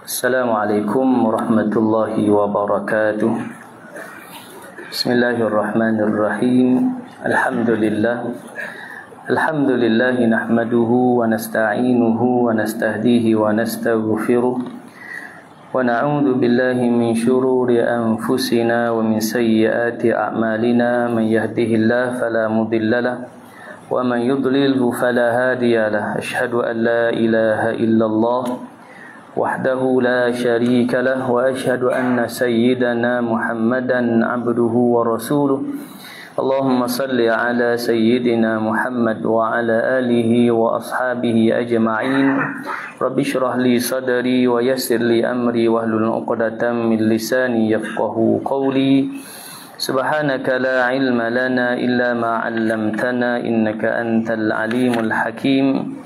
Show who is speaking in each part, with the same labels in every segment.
Speaker 1: Assalamualaikum warahmatullahi wabarakatuh. Bismillahirrahmanirrahim. Alhamdulillah nahmaduhu wa nasta'inuhu wa nastahdihi wa nastaghfiruh wa na'udzu billahi min shururi anfusina wa min sayyiati a'malina. Man yahdihillahu fala mudhillalah wa man yudlilhu fala hadiyalah. Asyhadu an la ilaha illallah wahdahu la syarika lah wa asyhadu anna sayyidana Muhammadan abduhu wa rasuluh. Allahumma salli ala sayyidina Muhammad wa ala alihi wa ashabihi ajma'in. Rabbi shrah li sadri wa yassir li amri wahlul 'uqdatam min lisani yafqahu qawli. Subhanaka la ilma lana illa ma 'allamtana innaka antal alimul hakim.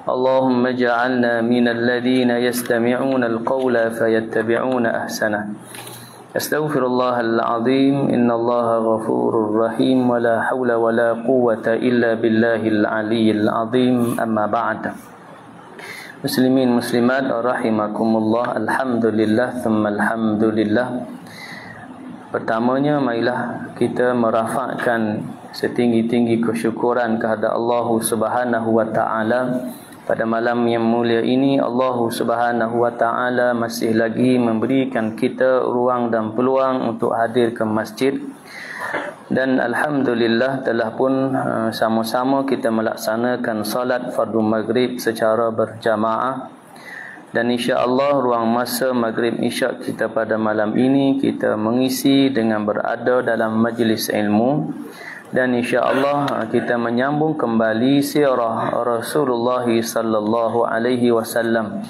Speaker 1: Allahumma ja'alna minal ladhina yastami'una al-qawla fayattabi'una ahsana. Astaghfirullahal azim. Innallaha ghafurur rahim wa la hawla wa la quwwata illa billahil aliyyil azim. Amma ba'd. Muslimin muslimat rahimakumullah. Alhamdulillah thumma alhamdulillah. Pertamanya marilah kita merafakkan setinggi-tinggi kesyukuran kehadrat Allah Subhanahu wa taala. Pada malam yang mulia ini Allah Subhanahu wa taala masih lagi memberikan kita ruang dan peluang untuk hadir ke masjid. Dan alhamdulillah telah pun sama-sama kita melaksanakan salat fardu maghrib secara berjamaah. Dan insya-Allah ruang masa maghrib isyak kita pada malam ini kita mengisi dengan berada dalam majlis ilmu. Dan insya-Allah kita menyambung kembali sirah Rasulullah sallallahu alaihi wasallam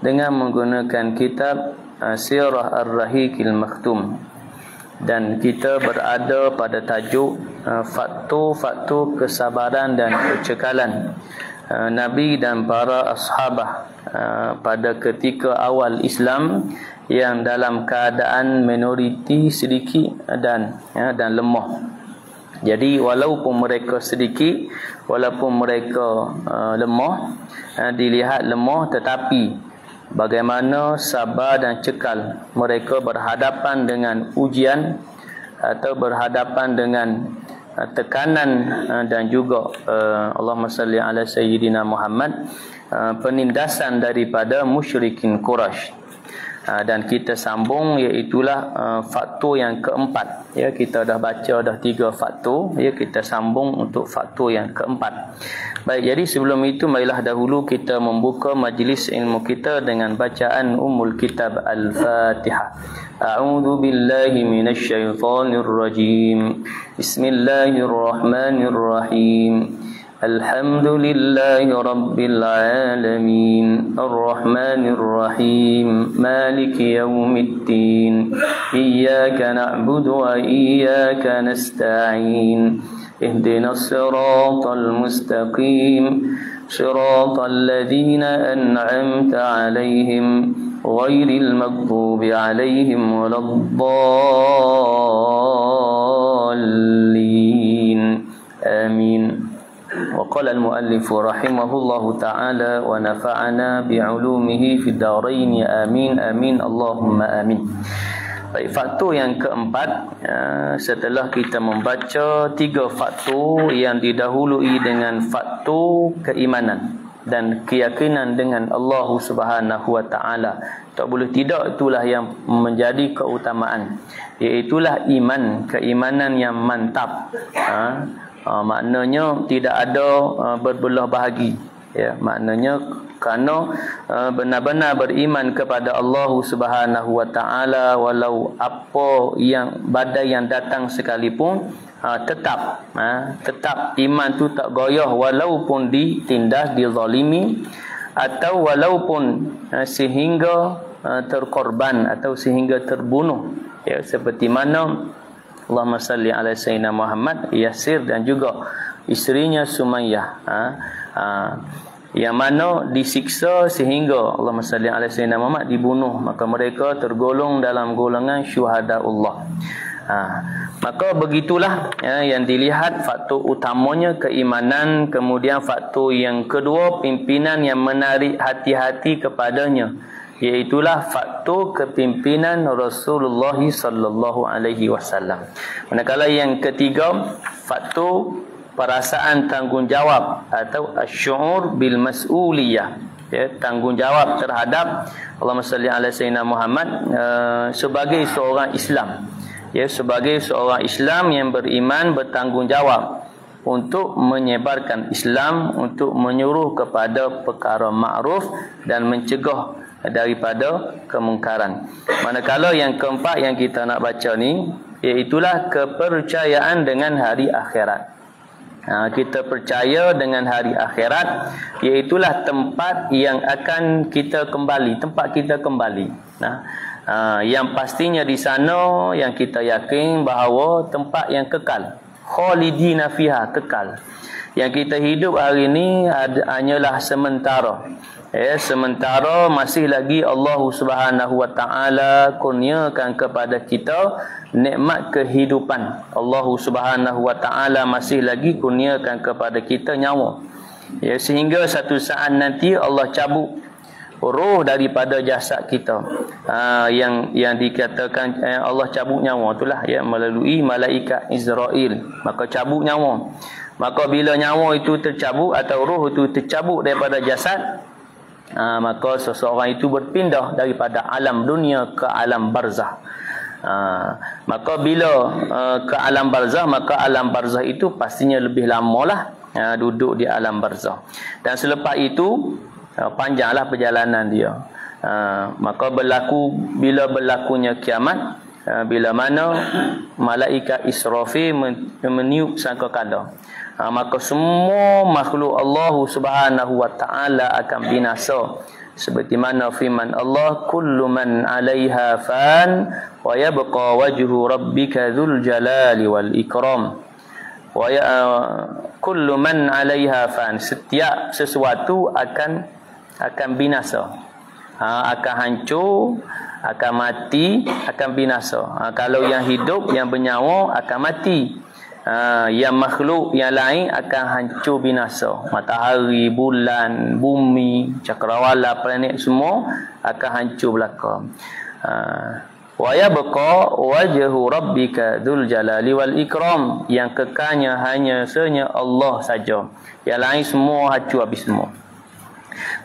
Speaker 1: dengan menggunakan kitab Sirah Ar-Rahiqil Maktum. Dan kita berada pada tajuk faktor-faktor kesabaran dan kecekalan Nabi dan para ashabah pada ketika awal Islam yang dalam keadaan minoriti sedikit dan lemah. Jadi walaupun mereka sedikit, walaupun mereka lemah, dilihat lemah, tetapi bagaimana sabar dan cekal mereka berhadapan dengan ujian atau berhadapan dengan tekanan dan juga Allahumma salli ala sayyidina Muhammad, penindasan daripada musyrikin Quraisy. Dan kita sambung iaitulah faktor yang keempat. Ya, kita dah baca dah 3 faktor, ya, kita sambung untuk faktor yang keempat. Baik, jadi sebelum itu marilah dahulu kita membuka majlis ilmu kita dengan bacaan Ummul Kitab Al-Fatihah. A'udzu billahi minasy syaithanir rajim. Bismillahirrahmanirrahim. Alhamdulillahi Rabbil Alamin. Ar-Rahmanir-Rahim. Maliki yawmiddin. Iyyaka na'budu wa iyyaka nasta'in. Ihdinas siratal mustaqim. Siratal ladzina an'amta 'alaihim ghairil maghdubi 'alaihim waladdallin. Amin. وقال المؤلف رحمه الله تعالى ونفعنا بعلومه في الدارين آمين آمين اللهم آمين. Baik, faktor yang keempat, setelah kita membaca 3 faktor yang didahului dengan faktor keimanan dan keyakinan dengan Allah Subhanahu wa taala, tak boleh tidak, itulah yang menjadi keutamaan, iaitulah iman, keimanan yang mantap. Maknanya tidak ada berbelah bahagi, ya, maknanya kerana benar-benar beriman kepada Allah Subhanahu wa taala, walau apa yang badai yang datang sekalipun, tetap iman tu tak goyah walaupun ditindas, dizalimi, atau walaupun sehingga terkorban atau sehingga terbunuh, ya, seperti mana Allahumma salli ala sayyidina Muhammad, Yasir dan juga isterinya Sumayyah, yang mana disiksa sehingga Allahumma salli ala sayyidina Muhammad dibunuh, maka mereka tergolong dalam golongan syuhadaullah. Maka begitulah yang dilihat faktor utamanya keimanan. Kemudian faktor yang kedua, pimpinan yang menarik hati-hati kepadanya, iaitulah faktor kepimpinan Rasulullah sallallahu alaihi wasallam. Manakala yang ketiga, faktor perasaan tanggungjawab atau asy'ur bil mas'uliyah, tanggungjawab terhadap Allahumma salli ala sayyidina Muhammad sebagai seorang Islam. Sebagai seorang Islam yang beriman, bertanggungjawab untuk menyebarkan Islam, untuk menyuruh kepada perkara ma'ruf dan mencegah daripada kemungkaran. Manakala yang keempat yang kita nak baca ni, iaitulah kepercayaan dengan hari akhirat. Kita percaya dengan hari akhirat, iaitulah tempat yang akan kita kembali, tempat kita kembali. Yang pastinya di sana yang kita yakin bahawa tempat yang kekal, khalidina fiha, kekal. Yang kita hidup hari ini hanyalah sementara. Sementara masih lagi Allah Subhanahu wa taala kurniakan kepada kita nikmat kehidupan. Allah Subhanahu wa taala masih lagi kurniakan kepada kita nyawa. Sehingga satu saat nanti Allah cabut roh daripada jasad kita. Yang dikatakan Allah cabut nyawa itulah melalui malaikat Israel. Maka cabut nyawa. Maka bila nyawa itu tercabut atau roh itu tercabut daripada jasad, maka seseorang itu berpindah daripada alam dunia ke alam barzah. Maka bila ke alam barzah, maka alam barzah itu pastinya lebih lamalah duduk di alam barzah. Dan selepas itu panjanglah perjalanan dia. Maka bila berlakunya kiamat, bila mana malaikat Israfil meniup sangkakala, maka semua makhluk Allah Subhanahu wa taala akan binasa. Seperti mana firman Allah, kullu man 'alaiha fan wa yabqa wajhu rabbika dzul jalali wal ikram. Kullu man 'alaiha fan, setiap sesuatu akan binasa, akan hancur, akan mati, akan binasa. Kalau yang hidup, yang bernyawa akan mati. Yang makhluk yang lain akan hancur binasa. Matahari, bulan, bumi, cakrawala, planet semua akan hancur belaka. Wa yabqa wajhu rabbika dzul jalali wal ikram. Yang kekalnya hanya senya Allah saja. Yang lain semua hancur habis semua.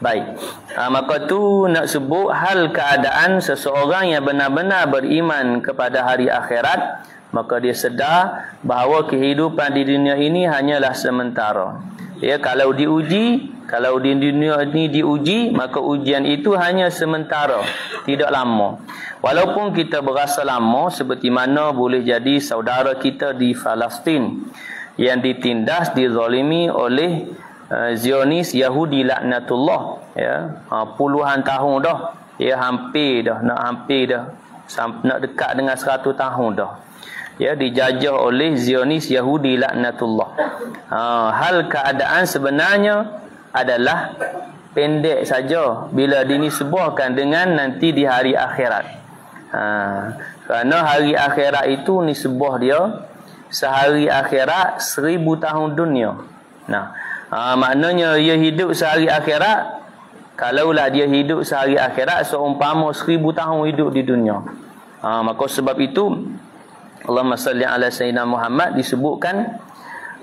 Speaker 1: Baik. Maka tu nak sebut hal keadaan seseorang yang benar-benar beriman kepada hari akhirat. Maka dia sedar bahawa kehidupan di dunia ini hanyalah sementara. Kalau di dunia ini diuji, maka ujian itu hanya sementara, tidak lama. Walaupun kita berasa lama, seperti mana boleh jadi saudara kita di Palestin yang ditindas, dizalimi oleh Zionis Yahudi laknatullah, puluhan tahun dah, hampir dah nak dekat dengan 100 tahun dah. Dijajah oleh Zionis Yahudi laknatullah. Hal keadaan sebenarnya adalah pendek saja bila dinisbahkan dengan nanti di hari akhirat. Kerana hari akhirat itu nisbah dia sehari akhirat 1000 tahun dunia. Maknanya dia hidup sehari akhirat, kalaulah dia hidup sehari akhirat seumpama 1000 tahun hidup di dunia. Maka sebab itu Allahumma salli ala sayyidina Muhammad disebutkan,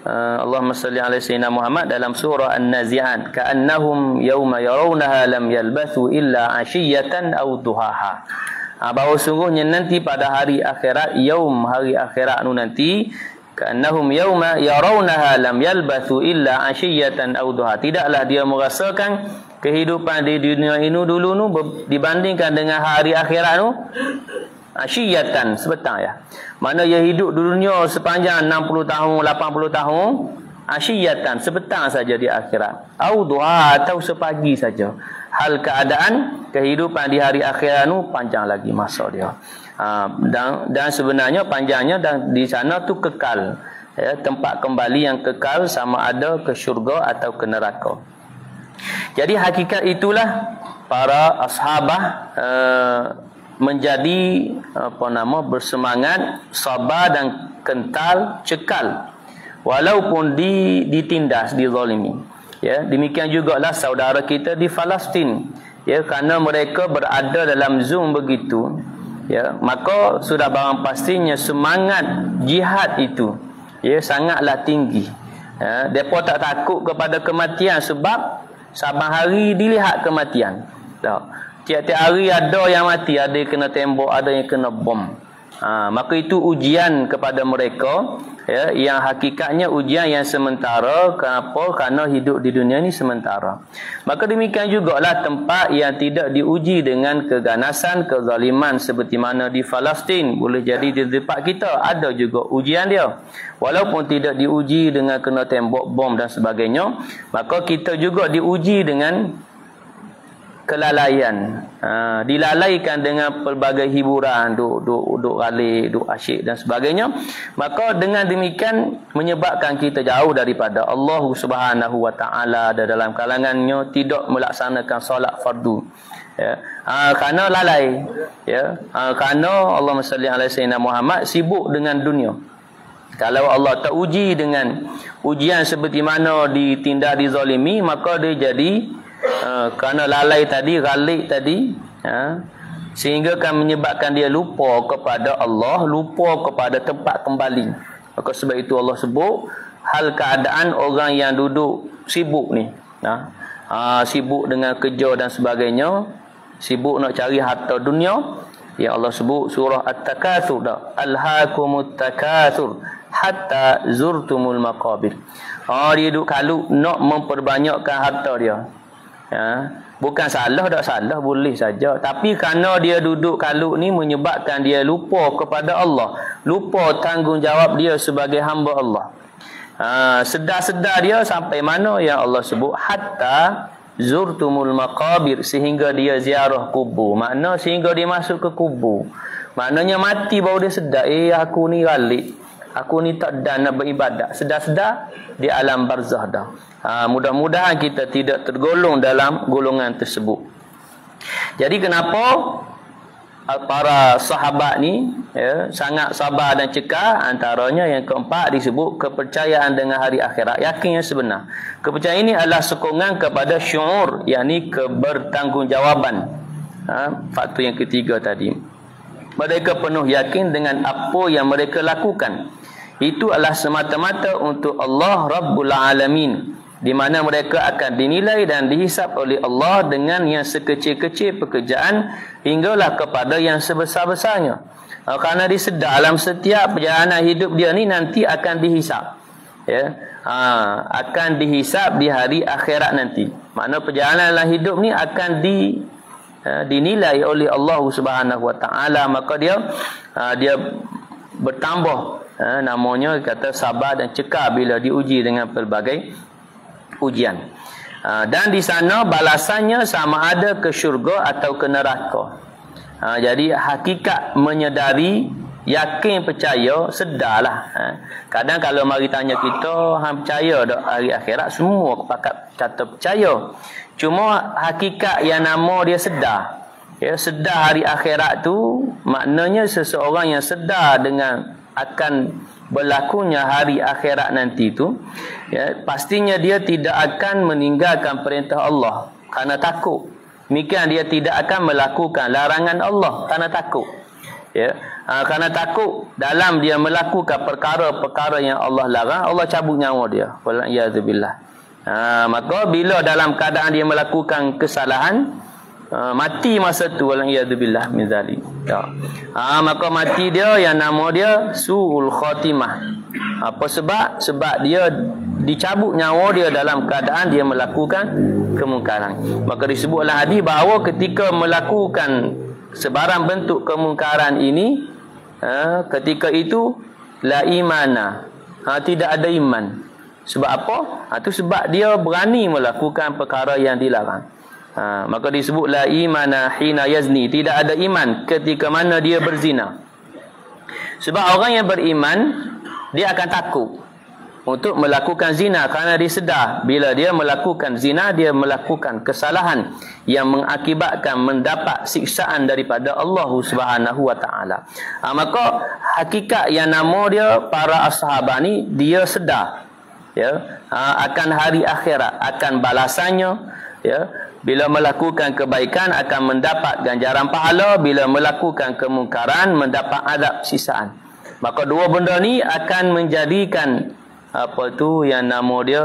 Speaker 1: Allahumma salli ala sayyidina Muhammad dalam surah An-Nazi'at, ka'annahum yawma yarawnaha lam yalbathu illa 'ashiyatan aw duhaha. Bahawa sungguhnya nanti pada hari akhirat, hari akhirat nu nanti, ka'annahum yawma yarawnaha lam yalbathu illa 'ashiyatan aw duhaha. Tidaklah dia merasakan kehidupan di dunia ini dulu nu dibandingkan dengan hari akhirat nu asyiyatan, sebentar Mana ia hidup di dunia sepanjang 60 tahun, 80 tahun, asyiyatan, sebentar saja di akhirat. Au duha, atau sepagi saja. Hal keadaan kehidupan di hari akhirat nu panjang lagi masa dia. Dan sebenarnya panjangnya dan di sana tu kekal. Tempat kembali yang kekal, sama ada ke syurga atau ke neraka. Jadi hakikat itulah para ashabah menjadi bersemangat, sabar dan kental, cekal walaupun ditindas, dizalimi. Ya, demikian jugalah saudara kita di Palestin. Ya, kerana mereka berada dalam zon begitu, ya, maka sudah barang pastinya semangat jihad itu, ya, sangatlah tinggi. Ya, mereka tak takut kepada kematian sebab saban hari dilihat kematian. Tiap-tiap hari ada yang mati, ada yang kena tembok, ada yang kena bom. Maka itu ujian kepada mereka, ya, yang hakikatnya ujian yang sementara. Kenapa? Kerana hidup di dunia ini sementara. Maka demikian jugalah tempat yang tidak diuji dengan keganasan, kezaliman seperti mana di Palestin. Boleh jadi di tempat kita ada juga ujian dia, walaupun tidak diuji dengan kena tembok, bom dan sebagainya. Maka kita juga diuji dengan kelalaian, dilalaikan dengan pelbagai hiburan, duk ralik, duk asyik dan sebagainya. Maka dengan demikian menyebabkan kita jauh daripada Allah Subhanahu wa taala, dan dalam kalangannya tidak melaksanakan solat fardu, ya, kerana lalai, ya, kerana Allahumma salli ala sayyidina Muhammad sibuk dengan dunia. Kalau Allah tak uji dengan ujian seperti mana ditindak, dizalimi, maka dia jadi kerana lalai tadi, galik tadi, sehingga akan menyebabkan dia lupa kepada Allah, lupa kepada tempat kembali. Maka sebab itu Allah sebut hal keadaan orang yang duduk sibuk ni, sibuk dengan kerja dan sebagainya, sibuk nak cari harta dunia, yang Allah sebut surah At-Takatsur, alhaakumut takatsur hatta zurtumul maqabir. Dia duduk kalut nak memperbanyakkan harta dia. Ya, bukan salah, tak salah, boleh saja. Tapi kerana dia duduk kalut ni menyebabkan dia lupa kepada Allah, lupa tanggungjawab dia sebagai hamba Allah. Sedar-sedar dia sampai mana yang Allah sebut hatta zurtumul maqabir, sehingga dia ziarah kubur. Makna sehingga dia masuk ke kubur. Maknanya mati baru dia sedar, aku ni galik, aku ni tak dan nak beribadat. Sedar-sedar di alam barzah dah. Mudah-mudahan kita tidak tergolong dalam golongan tersebut. Jadi kenapa para sahabat ni, ya, sangat sabar dan cekal? Antaranya yang keempat disebut kepercayaan dengan hari akhirat, yakin yang sebenar. Kepercayaan ini adalah sokongan kepada syuur, yakni kebertanggungjawabban. Faktor yang ketiga tadi, mereka penuh yakin dengan apa yang mereka lakukan. Itu adalah semata-mata untuk Allah Rabbul Alamin, di mana mereka akan dinilai dan dihisap oleh Allah dengan yang sekecil-kecil pekerjaan hinggalah kepada yang sebesar-besarnya. Kerana dia sedar dalam setiap perjalanan hidup dia ni nanti akan dihisap, ya, akan dihisap di hari akhirat nanti. Makna perjalanan dalam hidup ni akan dinilai oleh Allah Subhanahu wa taala. Maka dia bertambah, namanya kata sabar dan cekal bila diuji dengan pelbagai ujian. Dan di sana balasannya sama ada ke syurga atau ke neraka. Jadi hakikat menyedari, yakin, percaya, sedarlah. Kadang kalau mari tanya kita, hang percaya tak hari akhirat? Semua pakat kata percaya. Cuma hakikat yang nama dia sedar. Ya, sedar hari akhirat tu maknanya seseorang yang sedar dengan akan berlakunya hari akhirat nanti tu, ya, pastinya dia tidak akan meninggalkan perintah Allah kerana takut. Demikian dia tidak akan melakukan larangan Allah kerana takut. Ya, kerana takut dalam dia melakukan perkara-perkara yang Allah larang, Allah cabut nyawa dia. Wal'iyadzubillah. Maka bila dalam keadaan dia melakukan kesalahan, mati masa tu, wal'iyadzubillah min zalik, ya. Maka mati dia yang nama dia su'ul khatimah. Apa sebab? Sebab dia dicabut nyawa dia dalam keadaan dia melakukan kemungkaran. Maka disebutlah hadis bahawa ketika melakukan sebarang bentuk kemungkaran ini, ketika itu la imana, tidak ada iman. Sebab apa? Itu sebab dia berani melakukan perkara yang dilarang. Maka disebut la imana hina yazni, tidak ada iman ketika mana dia berzina. Sebab orang yang beriman dia akan takut, untuk melakukan zina, kerana dia sedar bila dia melakukan zina, dia melakukan kesalahan yang mengakibatkan mendapat siksaan daripada Allah Subhanahu wa taala. Maka hakikat yang nama dia para ashabah ni, dia sedar ya akan hari akhirat, akan balasannya ya. Bila melakukan kebaikan akan mendapat ganjaran pahala, bila melakukan kemungkaran mendapat azab siksaan. Maka dua benda ni akan menjadikan apa tu yang nama dia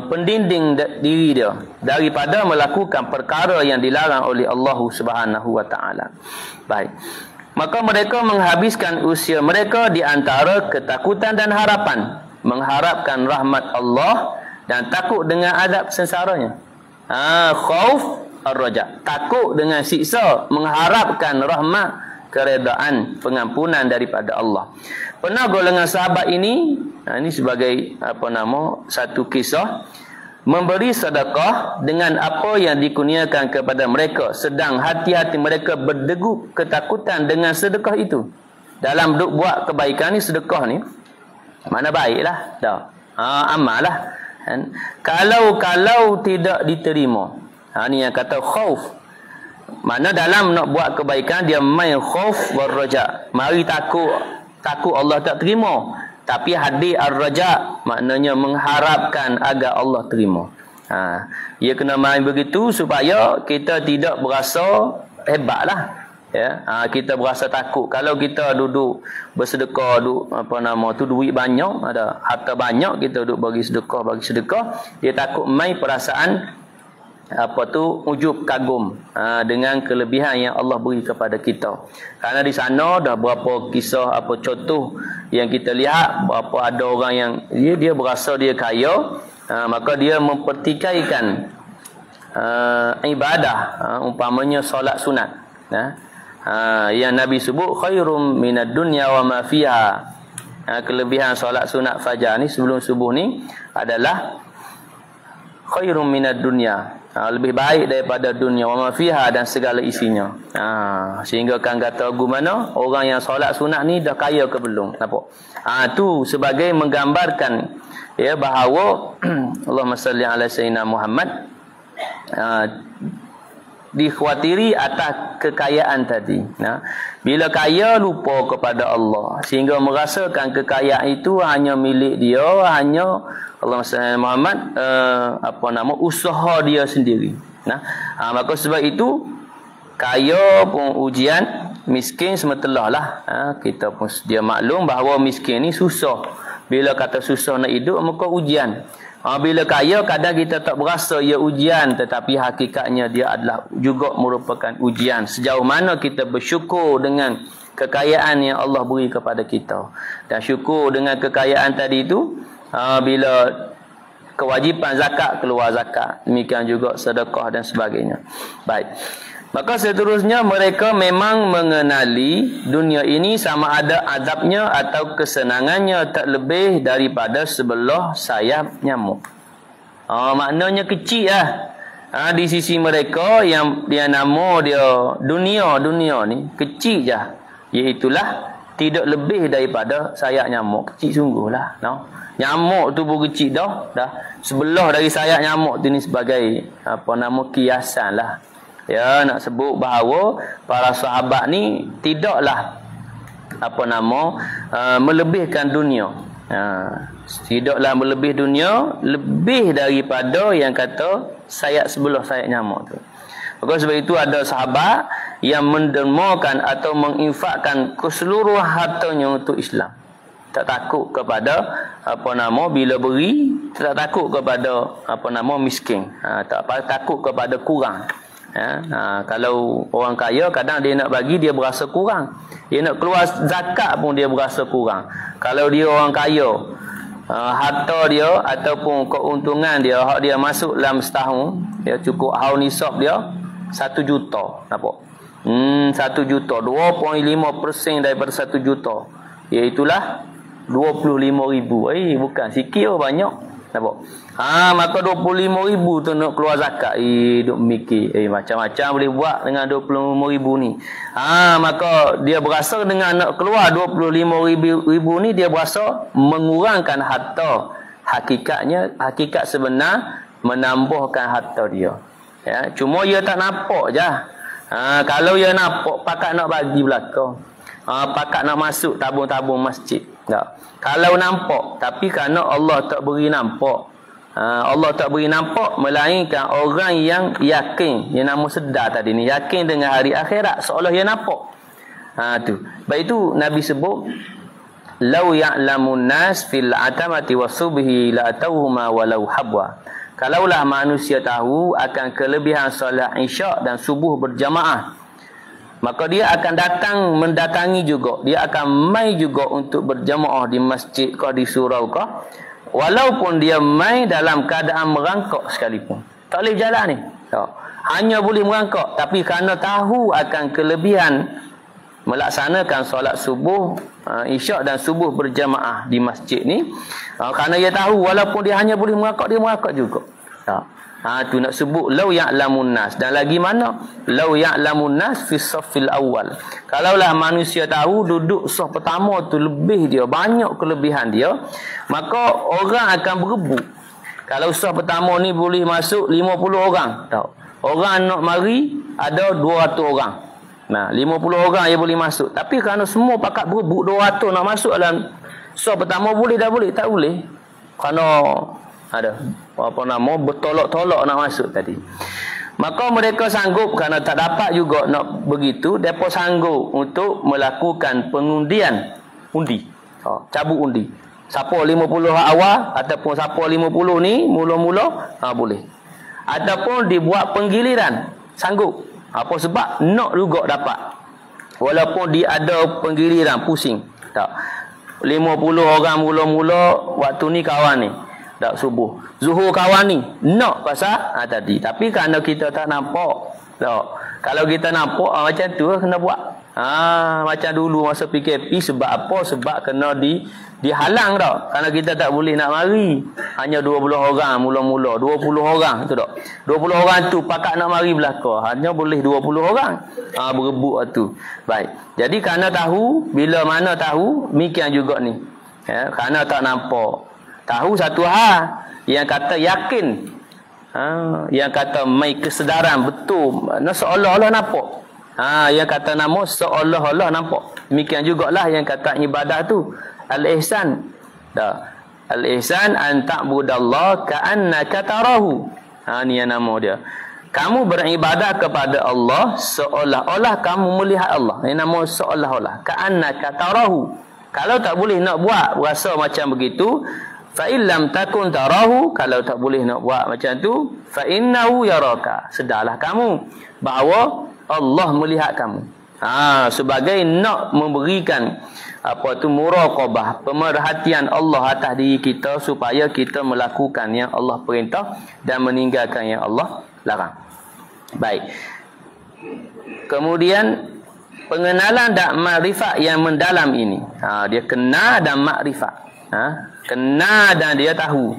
Speaker 1: pendinding diri dia daripada melakukan perkara yang dilarang oleh Allah Subhanahu wa taala. Baik. Maka mereka menghabiskan usia mereka di antara ketakutan dan harapan, mengharapkan rahmat Allah dan takut dengan azab sengsaranya. Khauf ar-raja, takut dengan siksa, mengharapkan rahmat, keredaan, pengampunan daripada Allah. Pernah golongan sahabat ini sebagai satu kisah, memberi sedekah dengan apa yang dikurniakan kepada mereka, sedang hati-hati mereka berdegup ketakutan dengan sedekah itu. Dalam buat kebaikan ni, sedekah ni mana baiklah dah, amal lah kan? Kalau tidak diterima, ni yang kata khauf. Mana dalam nak buat kebaikan dia main khauf war raja, mari takut Allah tak terima, tapi hadir ar-raja maknanya mengharapkan agar Allah terima. Ia kena main begitu supaya kita tidak berasa hebatlah ya. Kita berasa takut kalau kita duduk bersedekah, duit banyak, ada harta banyak, kita duduk bagi sedekah, dia takut main perasaan ujub kagum dengan kelebihan yang Allah beri kepada kita. Karena di sana dah berapa kisah, contoh yang kita lihat, berapa ada orang yang dia berasa dia kaya, maka dia mempertikaikan ibadah, umpamanya solat sunat, yang Nabi sebut khairum minad dunya wa ma fiha. Kelebihan solat sunat fajar ni sebelum subuh ni adalah khairum minad dunya, lebih baik daripada dunia wa ma fiha, dan segala isinya. Sehingga kan kata gimana orang yang solat sunat ni dah kaya ke belum? Nampak? Tu sebagai menggambarkan ya bahawa Allahumma salli ala sayyidina Muhammad, dikhawatiri atas kekayaan tadi. Bila kaya lupa kepada Allah, sehingga merasakan kekayaan itu hanya milik dia, hanya Allah Muhammad usaha dia sendiri. Maka sebab itu kaya pun ujian, miskin semetelah lah. Kita pun dia maklum bahawa miskin ni susah. Bila kata susah nak hidup, maka ujian. Bila kaya kadang kita tak berasa ia ujian, tetapi hakikatnya dia adalah juga merupakan ujian. Sejauh mana kita bersyukur dengan kekayaan yang Allah beri kepada kita, dan syukur dengan kekayaan tadi itu, bila kewajipan zakat keluar zakat, demikian juga sedekah dan sebagainya. Baik. Maka seterusnya mereka memang mengenali dunia ini sama ada azabnya atau kesenangannya tak lebih daripada sebelah sayap nyamuk. Maknanya kecil lah. Di sisi mereka yang dia nama dia dunia ni kecil je. Iaitulah tidak lebih daripada sayap nyamuk. Kecil sungguhlah. Nyamuk tu pun kecil dah. Sebelah dari sayap nyamuk tu ni sebagai kiasan lah. Ya, nak sebut bahawa para sahabat ni tidaklah melebihkan dunia. Tidaklah melebih dunia lebih daripada yang kata sayap sebelah sayap nyamuk tu. Maka sebab itu ada sahabat yang mendermakan atau menginfakkan keseluruhan hartanya untuk Islam. Tak takut kepada bila beri, tak takut kepada miskin, tak takut kepada kurang. Kalau orang kaya kadang dia nak bagi dia berasa kurang, dia nak keluar zakat pun dia berasa kurang. Kalau dia orang kaya, harta dia ataupun keuntungan dia, hak dia masuk dalam setahun, dia cukup haul nisab dia 1 juta. Nampak? 1 juta, 2.5% daripada 1 juta, iaitulah 25,000. Bukan sikit, banyak. Nampak? Maka 25,000 tu nak keluar zakat. Duk mikir. Macam-macam boleh buat dengan 25,000 ni. Maka dia berasa dengan nak keluar 25,000 ni, dia berasa mengurangkan harta. Hakikat sebenar menambahkan harta dia. Ya, cuma dia tak nampak je. Kalau dia nampak, pakat nak bagi belakang. Pakat nak masuk tabung-tabung masjid. Tak. Kalau nampak, tapi kerana Allah tak beri nampak. Allah tak beri nampak, melainkan orang yang yakin, yang nama sedar tadi ni, yakin dengan hari akhirat, seolah dia nampak. Tu. Baik itu Nabi sebut, "Lau ya'lamun nas fil atamati wasubhi la atawhuma walau habwa." Kalaulah manusia tahu akan kelebihan solat isyak dan subuh berjamaah, maka dia akan mendatangi juga. Dia akan mai juga untuk berjamaah di masjid kah, di surau kah, walaupun dia mai dalam keadaan merangkak sekalipun. Tak boleh jalan ni. Hanya boleh merangkak, tapi kerana tahu akan kelebihan melaksanakan solat subuh, isyak dan subuh berjamaah di masjid ni, kerana dia tahu walaupun dia hanya boleh merangkak, dia merangkak juga. Tu nak sebut lau ya'lamun nas. Dan lagi mana? Lau ya'lamun nas fi saffil awal. Kalaulah manusia tahu duduk saf pertama tu lebih dia, banyak kelebihan dia, maka orang akan berebut. Kalau saf pertama ni boleh masuk 50 orang, tahu. Orang nak mari ada 200 orang. 50 orang dia boleh masuk. Tapi kerana semua pakat berebut 200 nak masuk dalam saf pertama, boleh dah boleh? Tak boleh. Kerana ada bertolak-tolak nak masuk tadi. Maka mereka sanggup, kerana tak dapat juga nak begitu, mereka sanggup untuk melakukan pengundian, cabut undi. Siapa 50 awal ataupun siapa 50 ni mula-mula, boleh. Ataupun dibuat penggiliran, sanggup. Apa sebab nak juga dapat, walaupun dia ada penggiliran, pusing. Tak. 50 orang mula-mula waktu ni kawan ni, tak subuh. Zuhur kawan ni nak pasal tadi. Tapi kerana kita tak nampak. Tak. Kalau kita nampak macam tu kena buat. Macam dulu masa PKP, sebab apa? Sebab kena dihalang dah. Kerana kita tak boleh nak mari. Hanya 20 orang mula-mula. 20 orang tu tak. 20 orang tu pakat nak mari belakang. Hanya boleh 20 orang. Berebut tu. Baik. Jadi kerana tahu, bila mana tahu, mikian juga ni. Ya, kerana tak nampak. Tahu satu hal, yang kata yakin, yang kata mai kesedaran betul, seolah-olah nampak. Yang kata nama seolah-olah nampak. Demikian jugalah yang kata ibadah tu, al-ihsan. Al-ihsan an ta'budallah ka'annaka tarahu. Ni yang nama dia. Kamu beribadah kepada Allah seolah-olah kamu melihat Allah. Ini nama seolah-olah, ka'annaka tarahu. Kalau tak boleh nak buat rasa macam begitu, fa illam takun tarahu, kalau tak boleh nak buat macam tu, fa innahu yaraka, sedarlah kamu bahawa Allah melihat kamu. Sebagai nak memberikan muraqabah, pemerhatian Allah atas diri kita, supaya kita melakukan yang Allah perintah dan meninggalkan yang Allah larang. Baik. Kemudian pengenalan dan makrifat yang mendalam ini. Dia kenal dan makrifat. Kenal dan dia tahu.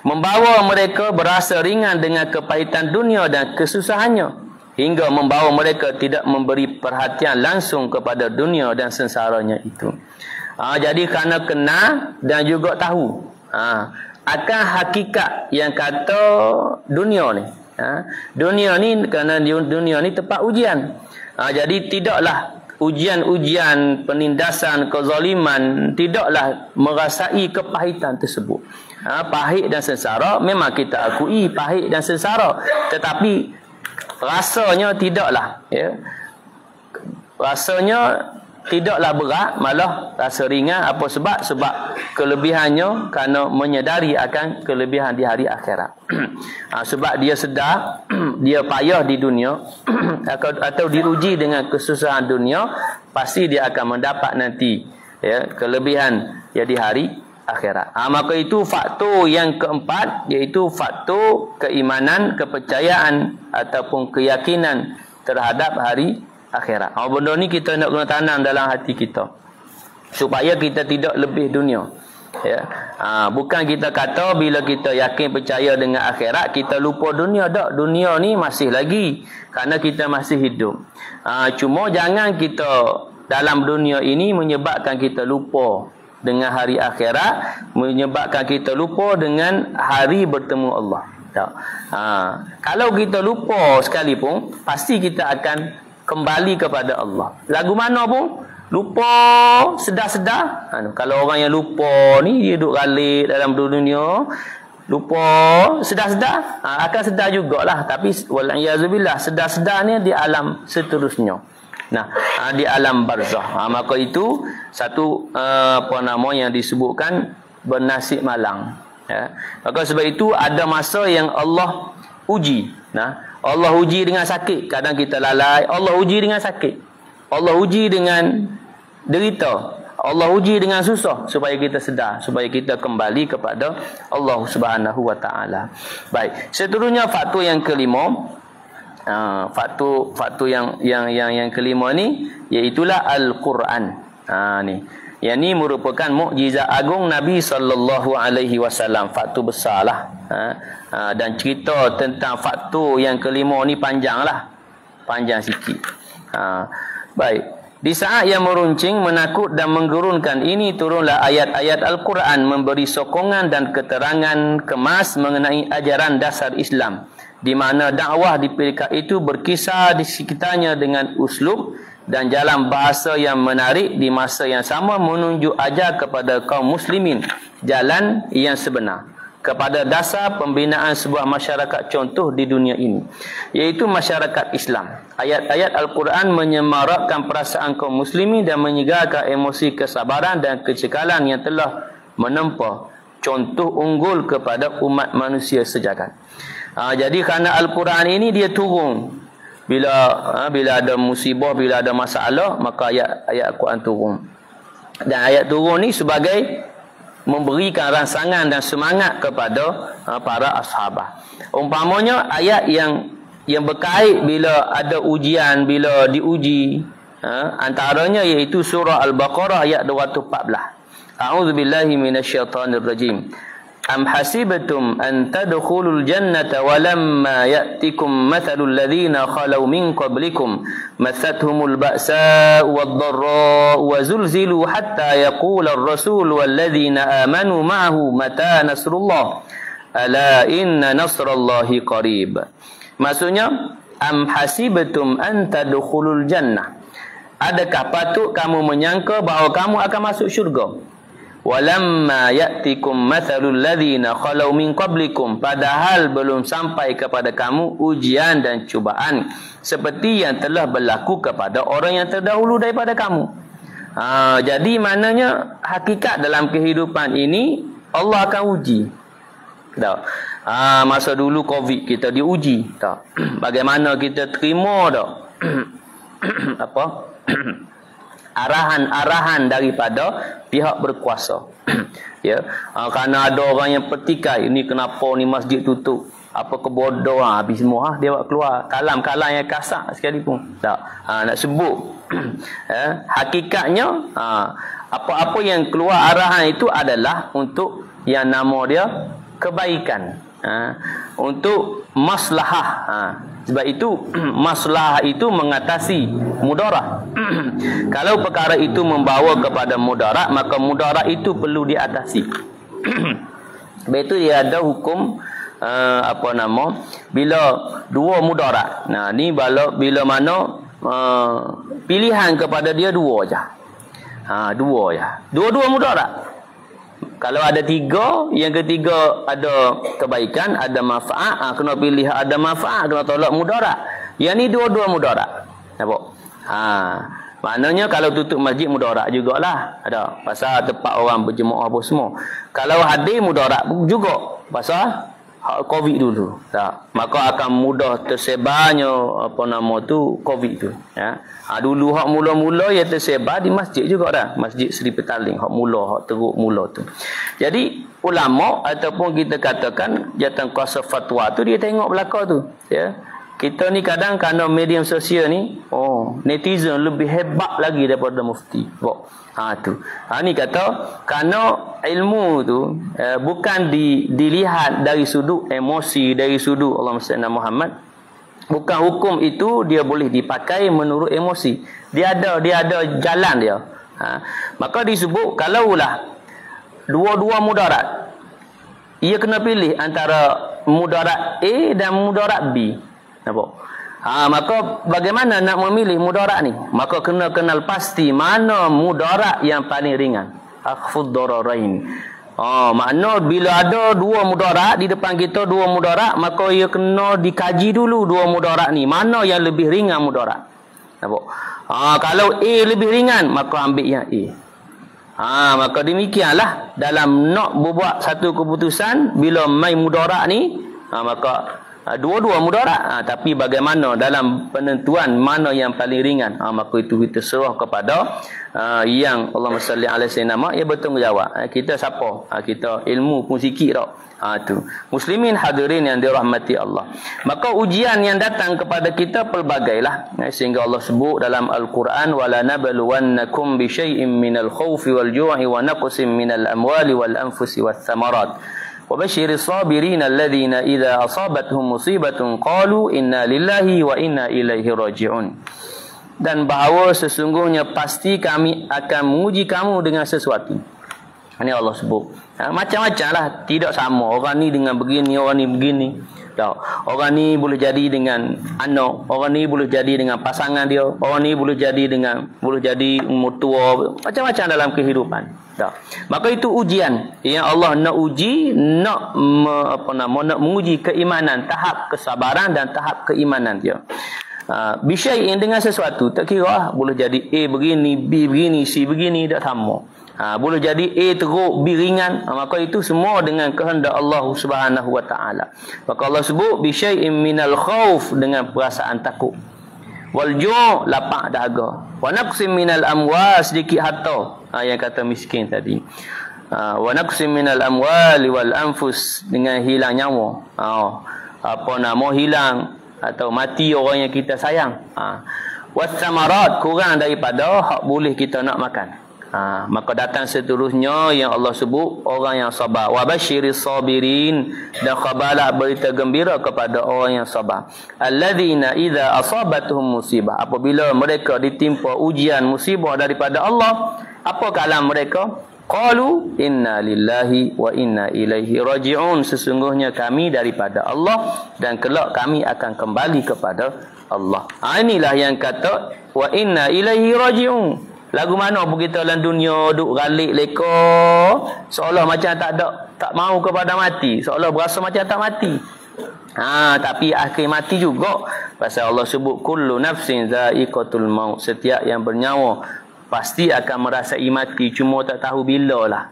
Speaker 1: Membawa mereka berasa ringan dengan kepahitan dunia dan kesusahannya, hingga membawa mereka tidak memberi perhatian langsung kepada dunia dan sengsaranya itu. Jadi kerana kenal dan juga tahu akan hakikat yang kata dunia ni. Dunia ni, kerana dunia ni tempat ujian. Jadi tidaklah ujian-ujian, penindasan, kezaliman, tidaklah merasai kepahitan tersebut. Pahit dan sengsara memang kita akui, pahit dan sengsara, tetapi rasanya tidaklah, rasanya tidaklah berat, malah rasa ringan. Apa sebab? Sebab kelebihannya kerana menyedari akan kelebihan di hari akhirat. Sebab dia sedar dia payah di dunia atau diuji dengan kesusahan dunia, pasti dia akan mendapat nanti kelebihan di hari akhirat. Maka itu faktor yang keempat, iaitu faktor keimanan, kepercayaan ataupun keyakinan terhadap hari akhirat. Benda ni kita nak kena tanam dalam hati kita, supaya kita tidak lebih dunia. Ya. Bukan kita kata bila kita yakin percaya dengan akhirat kita lupa dunia. Tak, dunia ni masih lagi kerana kita masih hidup. Cuma jangan kita dalam dunia ini menyebabkan kita lupa dengan hari akhirat, menyebabkan kita lupa dengan hari bertemu Allah. Tak. Kalau kita lupa sekalipun, pasti kita akan kembali kepada Allah. Lagu mana pun lupa sedar-sedar. Kalau orang yang lupa ni dia duduk galik dalam dunia, lupa sedar-sedar, akan sedar jugalah. Tapi wala'iyazubillah, sedar-sedar ni di alam seterusnya. Di alam barzah. Maka itu satu yang disebutkan bernasib malang. Ya. Maka sebab itu ada masa yang Allah uji. Allah uji dengan sakit. Kadang kita lalai. Allah uji dengan sakit. Allah uji dengan derita. Allah uji dengan susah supaya kita sedar, supaya kita kembali kepada Allah Subhanahu wa taala. Baik, seterusnya faktor yang kelima. Faktor yang kelima ni iaitulah Al-Quran. Ni. Yang ni merupakan mukjizat agung Nabi sallallahu alaihi wasallam. Faktor besarlah. Dan cerita tentang faktor yang kelima ni panjanglah. Panjang sikit. Baik. Di saat yang meruncing, menakut dan menggurunkan ini, turunlah ayat-ayat Al-Quran memberi sokongan dan keterangan kemas mengenai ajaran dasar Islam, di mana dakwah di peringkat itu berkisar di sekitarnya dengan uslub dan jalan bahasa yang menarik, di masa yang sama menunjuk ajar kepada kaum muslimin jalan yang sebenar, kepada dasar pembinaan sebuah masyarakat contoh di dunia ini, iaitu masyarakat Islam. Ayat-ayat Al-Quran menyemarakkan perasaan kaum muslimin dan menyegarkan emosi kesabaran dan kecekalan yang telah menempa contoh unggul kepada umat manusia sejagat. Jadi kerana Al-Quran ini dia turun bila ada musibah, bila ada masalah, maka ayat Al-Quran turun. Dan ayat turun ni sebagai memberikan rangsangan dan semangat kepada para ashabah. Umpamanya ayat yang berkait bila ada ujian, bila diuji, antaranya iaitu surah Al-Baqarah ayat 214. A'udzubillahi minasyaitonirrajim. Am hasibtum an tadkhulul jannata walamma ya'tikum mathalul ladzina khalau min qablikum mathathumul ba'sa wad-dharra wa zulzilu hatta yaqula ar-rasul wal ladzina amanu ma'ahu mata nasrullah ala inna nasrallahi qarib. Maksudnya, am hasibtum an tadkhulul jannah, adakah patut kamu menyangka bahawa kamu akan masuk syurga? Walamma ya'tikum mathalul ladzina khalau min qablikum, padahal belum sampai kepada kamu ujian dan cubaan seperti yang telah berlaku kepada orang yang terdahulu daripada kamu. Jadi maknanya hakikat dalam kehidupan ini Allah akan uji. Tak? Masa dulu Covid kita diuji, tak? Bagaimana kita terima tak? Arahan-arahan daripada pihak berkuasa. Ya, kerana ada orang yang petikai, ini kenapa ni masjid tutup, apa kebodohan, habis semua dia buat keluar kalam-kalam yang kasar sekalipun. Tak, nak sebut hakikatnya apa-apa yang keluar arahan itu adalah untuk yang nama dia kebaikan, untuk maslahah. Sebab itu maslahah itu mengatasi mudarat. Kalau perkara itu membawa kepada mudarat, maka mudarat itu perlu diatasi. Sebab itu dia ada hukum bila dua mudarat. Ni bila mana pilihan kepada dia dua aja. Dua aja. Dua-dua mudarat. Kalau ada tiga, yang ketiga ada kebaikan, ada manfaat, kena pilih ada manfaat, kena tolak mudarat. Yang ni dua-dua mudarat. Nampak? Maknanya kalau tutup masjid mudarat jugalah. Ada pasal tempat orang berjemaah apa semua. Kalau hadir mudarat juga pasal Covid dulu. Tak. Maka akan mudah tersebarnya Covid tu. Ya. Dulu hak mula-mula yang tersebar di masjid juga dah. Masjid Seri Petaling hak mula, hak teruk mula tu. Jadi ulama ataupun kita katakan jawatan kuasa fatwa tu dia tengok belakang tu. Ya. kita ni kadang kerana media sosial ni, netizen lebih hebat lagi daripada mufti. Ni kata kerana ilmu tu bukan dilihat dari sudut emosi, dari sudut Allahumma salli ala Muhammad. Bukan hukum itu dia boleh dipakai menurut emosi. Dia ada jalan dia. Maka disebut kalaulah dua-dua mudarat, ia kena pilih antara mudarat A dan mudarat B. Nampak? Maka bagaimana nak memilih mudarat ni? Maka kena kenal pasti mana mudarat yang paling ringan. Akhfud dararain. Makna bila ada dua mudarat di depan kita, dua mudarat, maka ia kena dikaji dulu dua mudarat ni. Mana yang lebih ringan mudarat? Nampak? Kalau A lebih ringan, maka ambil yang A. Maka demikianlah dalam nak berbuat satu keputusan, bila mai mudarat ni, maka dua-dua mudarat, tapi bagaimana dalam penentuan mana yang paling ringan, maka itu kita serah kepada yang Allahumma salli ala sayyidina, ia bertanggungjawab. Kita siapa? Kita ilmu pun sikit tak. Tu muslimin hadirin yang dirahmati Allah. Maka ujian yang datang kepada kita pelbagailah, sehingga Allah sebut dalam Al-Quran, wala nabluwannakum bi syai'in minal khaufi wal ju'i wa naqsin minal amwali wal anfusi wath thamarat wa basyiris sabirin alladhina idza asabatuhum musibatun qalu inna lillahi wa inna ilaihi raji'un. Dan bahawa sesungguhnya pasti kami akan menguji kamu dengan sesuatu. Ini Allah sebut. Macam-macam lah. Tidak sama. Orang ni dengan begini, orang ni begini. Orang ni boleh jadi dengan anak. Orang ni boleh jadi dengan pasangan dia. Orang ni boleh jadi mertua. Macam-macam dalam kehidupan. Maka itu ujian yang Allah nak uji, nak menguji keimanan, tahap kesabaran dan tahap keimanan dia. Bisyai'in dengan sesuatu, tak kira boleh jadi A begini, B begini, C begini, tak sama. Boleh jadi A teruk, B ringan, maka itu semua dengan kehendak Allah Subhanahu wa taala. Maka Allah sebut bisyai'in minal khauf, dengan perasaan takut. Wal ju', lapang dahaga. Wa naqsim minal amwal, sedikit harta, yang kata miskin tadi. Wa naqsim minal amwali wal anfus, dengan hilang nyawa. Hilang atau mati orang yang kita sayang. Wassamarat, kurang daripada hak boleh kita nak makan. Maka datang seterusnya yang Allah sebut orang yang sabar. Wa basyiris sabirin, dan khabarlah berita gembira kepada orang yang sabar. Alladzina idza asabatuhum musibah, apabila mereka ditimpa ujian musibah daripada Allah, apa kalam mereka? Qalu inna lillahi wa inna ilaihi raji'un, sesungguhnya kami daripada Allah dan kelak kami akan kembali kepada Allah. Inilah yang kata wa inna ilaihi raji'un. Lagu mana pun kita dalam dunia duk galik leka, seolah macam tak mau kepada mati, seolah berasa macam tak mati. Tapi akhir mati juga. Pasal Allah sebut kullu nafsin za'iqatul maut, setiap yang bernyawa pasti akan merasai mati, cuma tak tahu bila lah.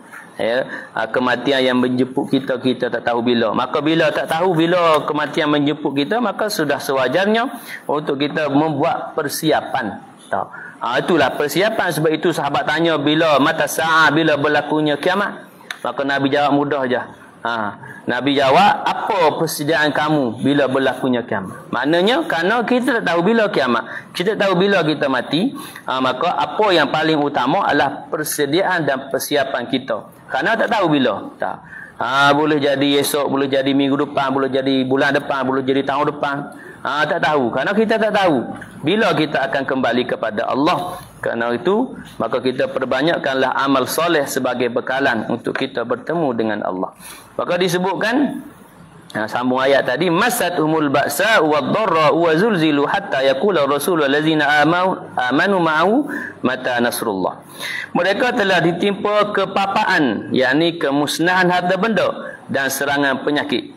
Speaker 1: Kematian yang menjemput kita, kita tak tahu bila. Maka bila tak tahu bila kematian menjemput kita, maka sudah sewajarnya untuk kita membuat persiapan. Itulah persiapan. Sebab itu sahabat tanya bila mata sa'ah, bila berlakunya kiamat. Maka Nabi jawab mudah je. Nabi jawab, apa persediaan kamu bila berlakunya kiamat? Maknanya kerana kita tak tahu bila kiamat, kita tahu bila kita mati, maka apa yang paling utama adalah persediaan dan persiapan kita. Kerana tak tahu bila. Boleh jadi esok, boleh jadi minggu depan, boleh jadi bulan depan, boleh jadi tahun depan. Tak tahu. Kerana kita tak tahu bila kita akan kembali kepada Allah. Kerana itu, maka kita perbanyakkanlah amal soleh sebagai bekalan untuk kita bertemu dengan Allah. Maka disebutkan, sambung ayat tadi, masathumul ba'sa wad-dharra wa zulzilu hatta yaqula rasulul ladzina amanu ma'ahu mata nasrullah. Mereka telah ditimpa kepapaan, yakni kemusnahan harta benda dan serangan penyakit.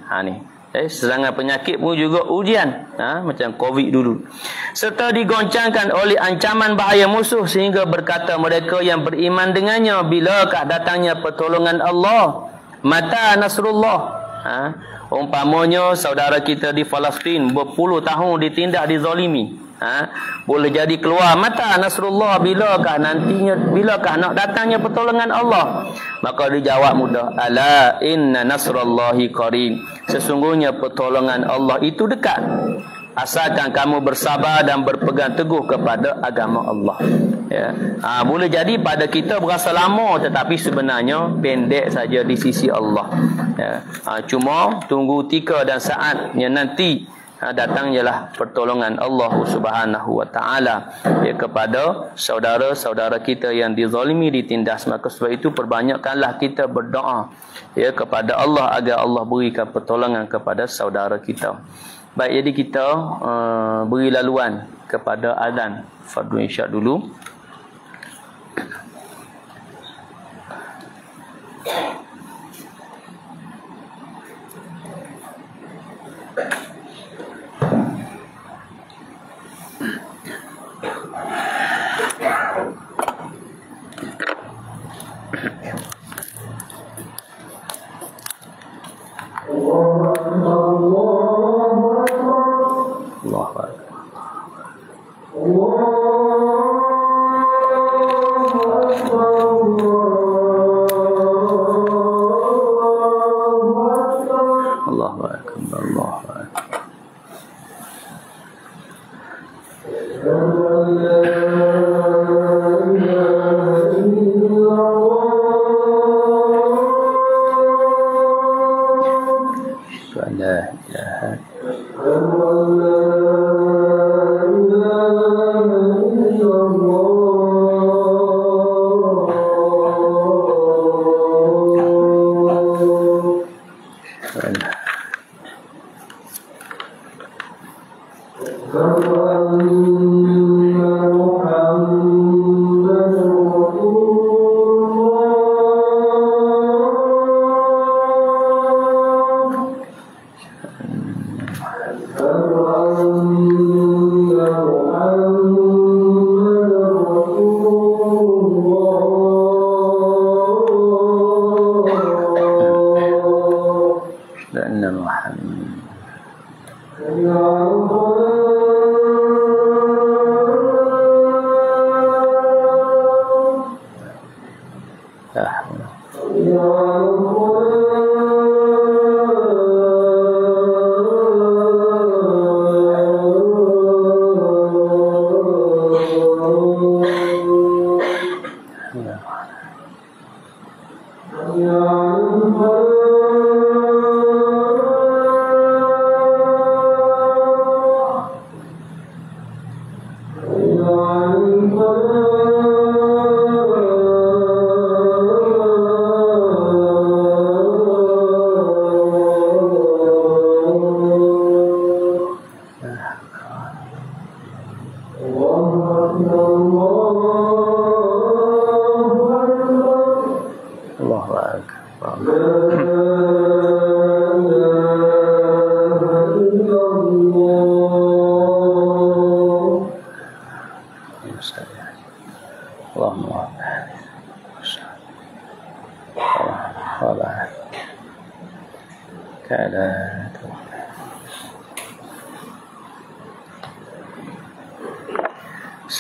Speaker 1: Serangan penyakit pun juga ujian, macam Covid dulu. Serta digoncangkan oleh ancaman bahaya musuh, sehingga berkata mereka yang beriman dengannya, bilakah datangnya pertolongan Allah? Mata nasrullah. Umpamanya saudara kita di Palestin berpuluh tahun ditindak, dizalimi. Boleh jadi keluar mata nasrullah, bilakah nak datangnya pertolongan Allah? Maka dijawab mudah, ala inna nasrallahi qarib, sesungguhnya pertolongan Allah itu dekat. asalkan kamu bersabar dan berpegang teguh kepada agama Allah. Ya. Boleh jadi pada kita berasa lama, tetapi sebenarnya pendek saja di sisi Allah. Ya. Cuma tunggu tika dan saatnya nanti datang ialah pertolongan Allah Subhanahu wa taala ya kepada saudara-saudara kita yang dizalimi, ditindas. Maka sebab itu perbanyakkanlah kita berdoa ya kepada Allah agar Allah berikan pertolongan kepada saudara kita. Baik, jadi kita beri laluan kepada azan fardu isyak dulu.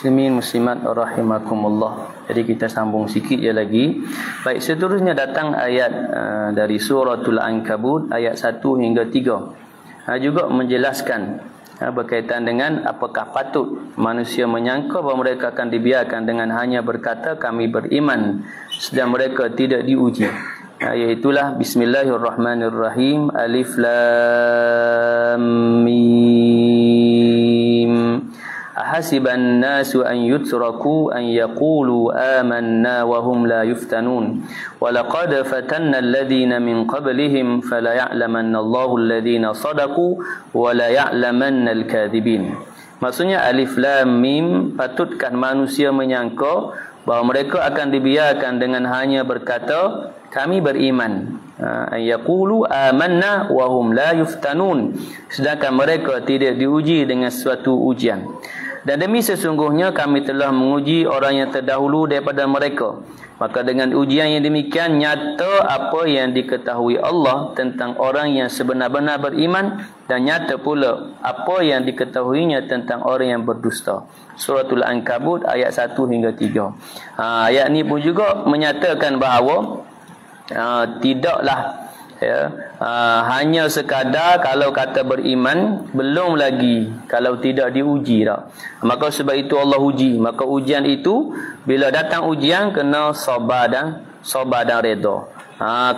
Speaker 1: Muslimin muslimat rahimakumullah. Jadi kita sambung sikit je lagi. Baik, seterusnya datang ayat dari suratul Ankabut ayat 1 hingga 3. Juga menjelaskan berkaitan dengan apakah patut manusia menyangka bahawa mereka akan dibiarkan dengan hanya berkata kami beriman sedang mereka tidak diuji. Iaitulah bismillahirrahmanirrahim, alif lam mim. Ahasiban nasu an yutraku an yaqulu amanna wa hum la yuftanun. Wa laqad fatanna alladhina min qablihim fala ya'lamanna Allahu alladhina sadaqu wa la ya'lamanna al-kadhibin. Maksudnya alif lam mim, patutkah manusia menyangka bahawa mereka akan dibiarkan dengan hanya berkata kami beriman, yaqulu amanna wa hum la yuftanun, sedangkan mereka tidak diuji dengan suatu ujian. Dan demi sesungguhnya kami telah menguji orang yang terdahulu daripada mereka, maka dengan ujian yang demikian nyata apa yang diketahui Allah tentang orang yang sebenar-benar beriman, dan nyata pula apa yang diketahuinya tentang orang yang berdusta. Suratul Ankabut ayat 1 hingga 3. Ayat ni pun juga menyatakan bahawa tidaklah Ya, hanya sekadar kalau kata beriman belum lagi, kalau tidak diuji dah. Maka sebab itu Allah uji. Maka ujian itu bila datang ujian kena sabar dan redha.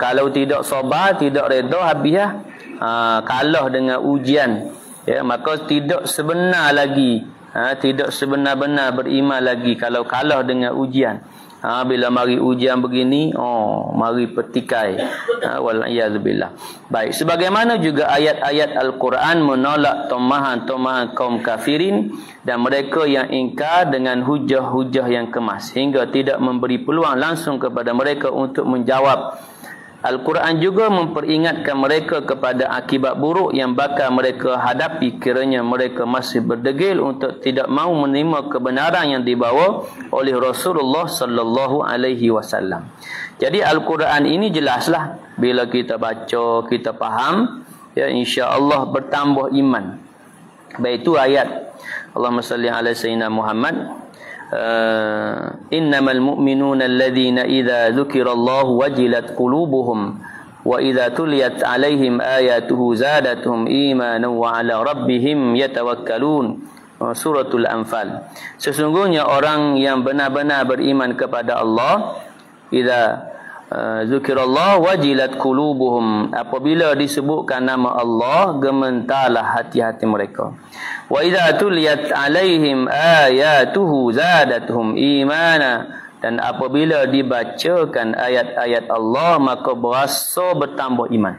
Speaker 1: Kalau tidak sabar, tidak redha, habis lah. Kalah dengan ujian. Ya, maka tidak sebenar lagi. Tidak sebenar-benar beriman lagi kalau kalah dengan ujian. Bila mari ujian begini, mari petikai. Wal'iyadzubillah. Baik, sebagaimana juga ayat-ayat Al-Quran menolak tomahan-tomahan kaum kafirin dan mereka yang ingkar dengan hujah-hujah yang kemas hingga tidak memberi peluang langsung kepada mereka untuk menjawab. Al-Quran juga memperingatkan mereka kepada akibat buruk yang bakal mereka hadapi kiranya mereka masih berdegil untuk tidak mahu menerima kebenaran yang dibawa oleh Rasulullah sallallahu alaihi wasallam. Jadi Al-Quran ini jelaslah bila kita baca, kita faham, ya insya-Allah bertambah iman. Baik, itu ayat Allahumma salli ala sayyidina Muhammad. Innamal mu'minuna alladhina idza dzukirallahu wajilat qulubuhum wa idza tuliyat 'alaihim ayatuhu zadatuhum imanan wa 'ala rabbihim yatawakkalun. Suratul Anfal. Sesungguhnya orang yang benar-benar beriman kepada Allah, idza dzukirallah wajilat qulubuhum, apabila disebutkan nama Allah gemetarlah hati-hati mereka. Wa idza tuliyat 'alaihim ayatuhu zadatuhum imana, dan apabila dibacakan ayat-ayat Allah maka berasa bertambah iman.